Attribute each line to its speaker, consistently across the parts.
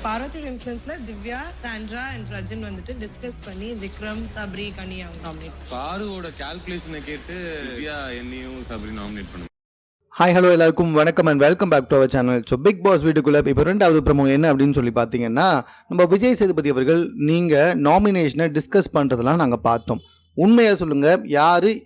Speaker 1: பார்வதியோட இன்ஃப்ளூயன்ஸ்ல Divya, Sandra and Rajan வந்துட்டு discuss பண்ணி விக்ரம், சபரி, கனி அவங்க நாமினேட்.
Speaker 2: பாருவோட கால்குலேஷனை கேட்டு திவ்யா என்னையும் சபரி நாமினேட் பண்ணுங்க.
Speaker 3: ஹாய் ஹலோ எல்லாருக்கும் வணக்கம் and welcome back to our channel. So Bigg Boss வீட்டுக்குள்ளே இப்போ ரெண்டாவது ப்ரோமோ என்ன அப்படின்னு சொல்லி பார்த்தீங்கன்னா, நம்ம விஜய் சேதுபதி அவர்கள் நீங்கள் நாமினேஷனை டிஸ்கஸ் பண்ணுறதெல்லாம் நாங்கள் பார்த்தோம். உண்மையாக சொல்லுங்கள்,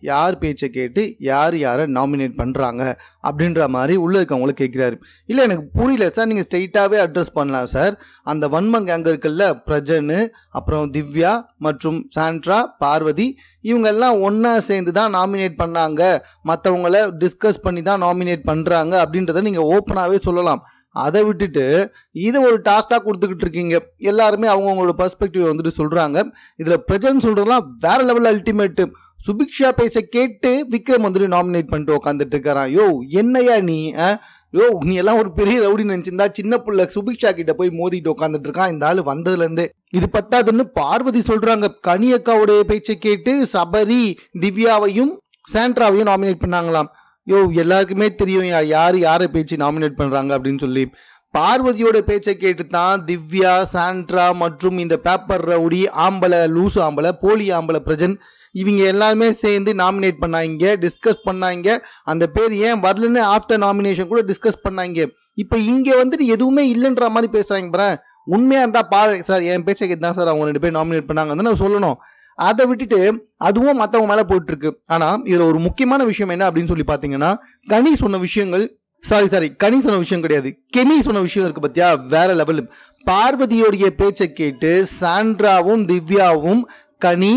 Speaker 3: யார் பேச்சை கேட்டு யாரை நாமினேட் பண்ணுறாங்க அப்படின்ற மாதிரி உள்ளே இருக்கவங்கள கேட்குறாரு. இல்லை எனக்கு புரியல சார், நீங்கள் ஸ்ட்ரெயிட்டாகவே அட்ரஸ் பண்ணலாம் சார். அந்த வன்மங் கேங் இருக்குல்ல, பிரஜன், அப்புறம் திவ்யா மற்றும் சாண்ட்ரா, பார்வதி, இவங்கெல்லாம் ஒன்றா சேர்ந்து தான் நாமினேட் பண்ணாங்க, மற்றவங்கள டிஸ்கஸ் பண்ணி தான் நாமினேட் பண்ணுறாங்க அப்படின்றத நீங்கள் ஓப்பனாகவே சொல்லலாம். அதை விட்டுட்டு இதை ஒரு டாஸ்காக கொடுத்துக்கிட்டு இருக்கீங்க. எல்லாருமே அவங்கவுங்களோட பெர்ஸ்பெக்டிவ் வந்துட்டு சொல்கிறாங்க. இதில் பிரஜன் சொல்கிறதுலாம் வேற லெவலில் அல்டிமேட்டு. சுபிக்ஷா பேச கேட்டு விக்ரம் வந்துட்டு நாமினேட் பண்ணிட்டு உட்காந்துட்டு இருக்காரான். யோ என்னையா நீ நீ எல்லாம் ஒரு பெரிய ரவுடி நினச்சிருந்தா சின்ன பிள்ளை சுபிக்ஷா கிட்ட போய் மோதிட்டு உட்காந்துட்டு இருக்கான் இந்த ஆள் வந்ததுலேருந்து. இது பத்தாதுன்னு பார்வதி சொல்கிறாங்க, கனி அக்காவுடைய பேச்சை கேட்டு சபரி, திவ்யாவையும் சாண்ட்ராவையும் நாமினேட் பண்ணாங்களாம். எல்லாருக்குமே தெரியும் யாரை பேச்சு நாமினேட் பண்றாங்க அப்படின்னு சொல்லி. பார்வதியோட பேச்சை கேட்டு தான் திவ்யா, சாண்ட்ரா மற்றும் இந்த பேப்பர் ரவுடி ஆம்பளை, லூசு ஆம்பளை, போலி ஆம்பளை பிரஜன், இவங்க எல்லாருமே சேர்ந்து நாமினேட் பண்ணாங்க, டிஸ்கஸ் பண்ணாங்க. அந்த பேர் ஏன் வரலன்னு ஆஃப்டர் நாமினேஷன் கூட டிஸ்கஸ் பண்ணாங்க. இப்போ இங்கே வந்துட்டு எதுவுமே இல்லைன்ற மாதிரி பேசுறாங்க. பாரு, உண்மையா இருந்தா பாரு சார், என் பேச்சை கேட்டு தான் சார் அவங்க 2 பேர் நாமினேட் பண்ணாங்க சொல்லணும். அதை விட்டுட்டு அதுவும் மற்றவங்க மேலே போயிட்டு இருக்கு. ஆனால் இதில் ஒரு முக்கியமான விஷயம் என்ன அப்படின்னு சொல்லி பார்த்தீங்கன்னா, கனி சொன்ன விஷயம் கிடையாது, கெமி சொன்ன விஷயம் இருக்கு பத்தியா, வேற லெவல். பார்வதியோடைய பேச்சை கேட்டு சாண்ட்ராவும் திவ்யாவும் கனி,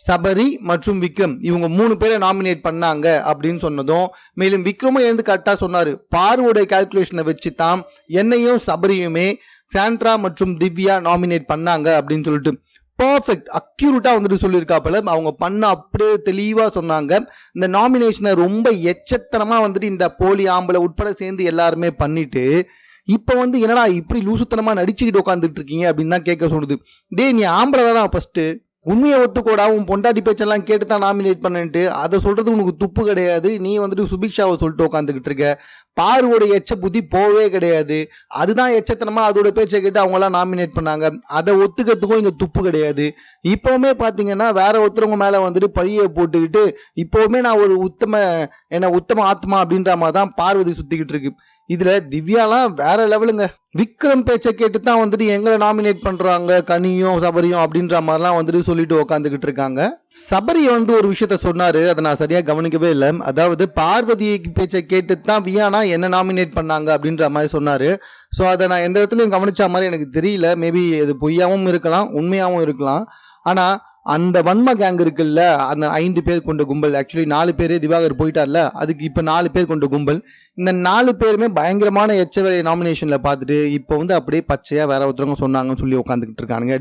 Speaker 3: சபரி மற்றும் விக்ரம் இவங்க 3 பேரை நாமினேட் பண்ணாங்க அப்படின்னு சொன்னதும், மேலும் விக்ரமும் எழுந்து கரெக்டாக சொன்னார், பார்வோடைய கால்குலேஷனை வச்சு தான் என்னையும் சபரியுமே சாண்ட்ரா மற்றும் திவ்யா நாமினேட் பண்ணாங்க அப்படின்னு சொல்லிட்டு பர்ஃபெக்ட் அக்யூரேட்டாக வந்துட்டு சொல்லியிருக்காப்பல. அவங்க பண்ண அப்படியே தெளிவாக சொன்னாங்க. இந்த நாமினேஷனை ரொம்ப எச்சத்தனமாக வந்துட்டு இந்த போலி ஆம்பளை உட்பட சேர்ந்து எல்லாருமே பண்ணிட்டு இப்போ என்னடா இப்படி லூசுத்தனமாக நடிச்சுக்கிட்டு உட்காந்துட்டு இருக்கீங்க அப்படின்னு தான் கேட்க சொல்லுது. நீ ஆம்பளை தானே ஃபர்ஸ்ட்டு, உண்மையை ஒத்துக்கூடா, உன் பொண்டாட்டி பேச்செல்லாம் கேட்டு தான் நாமினேட் பண்ணிட்டு அதை சொல்றது உனக்கு துப்பு கிடையாது. நீ வந்துட்டு சுபிக்ஷாவை சொல்லிட்டு உட்காந்துக்கிட்டு இருக்க. பார்வோட எச்ச புத்தி போவே கிடையாது. அதுதான் எச்சத்தனமா அதோட பேச்சை கேட்டு அவங்களாம் நாமினேட் பண்ணாங்க. அதை ஒத்துக்கிறதுக்கும் இங்கே துப்பு கிடையாது. இப்போவுமே பார்த்தீங்கன்னா வேற ஒருத்தவங்க மேலே வந்துட்டு பழியை போட்டுக்கிட்டு இப்போவுமே நான் ஒரு உத்தம ஆத்மா அப்படின்ற மாதிரி தான் பார்வதி சுற்றிக்கிட்டு இருக்கு. இதில் திவ்யாலாம் வேற லெவலுங்க. விக்ரம் பேச்சை கேட்டு தான் வந்துட்டு எங்களை நாமினேட் பண்ணுறாங்க, கனியும் சபரியும் அப்படின்ற மாதிரிலாம் வந்துட்டு சொல்லிட்டு உக்காந்துக்கிட்டு இருக்காங்க. சபரி ஒரு விஷயத்த சொன்னார், அதை நான் சரியாக கவனிக்கவே இல்லை. அதாவது பார்வதி பேச்சை கேட்டு தான் வியானா என்ன நாமினேட் பண்ணாங்க அப்படின்ற மாதிரி சொன்னார். ஸோ அதை நான் எந்த இடத்துலையும் கவனிச்ச மாதிரி எனக்கு தெரியல. மேபி அது பொய்யாவும் இருக்கலாம், உண்மையாகவும் இருக்கலாம். ஆனால் அந்த வன்ம கேங் இருக்குல்ல, அந்த 5 பேர் கொண்ட கும்பல், ஆக்சுவலி 4 பேர் திவாகர் போயிட்டார்ல, அதுக்கு இப்போ 4 பேர் கொண்ட கும்பல், இந்த 4 பேருமே பயங்கரமான எச்சவேலை நாமினேஷனில் பார்த்துட்டு இப்போ அப்படியே பச்சையாக வேற ஒருத்தவங்க சொன்னாங்கன்னு சொல்லி உட்காந்துக்கிட்டு இருக்கானுங்க.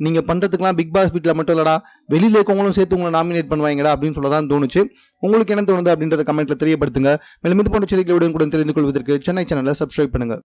Speaker 3: நீங்கள் பண்ணுறதுக்குலாம் பிக் பாஸ் வீட்டில் மட்டும் இல்லடா, வெளியில் இருக்கவங்களும் சேர்த்து உங்களை நாமினேட் பண்ணுவாங்கடா அப்படின்னு சொல்லதான் தோணுச்சு. உங்களுக்கு என்ன தோணுது அப்படின்றத கமெண்ட்டில் தெரியப்படுத்துங்க. மேலும் இது போன்ற செய்திகளை கூட தெரிந்து கொள்வதற்கு சென்னை சேனலை சப்ஸ்கிரைப் பண்ணுங்கள்.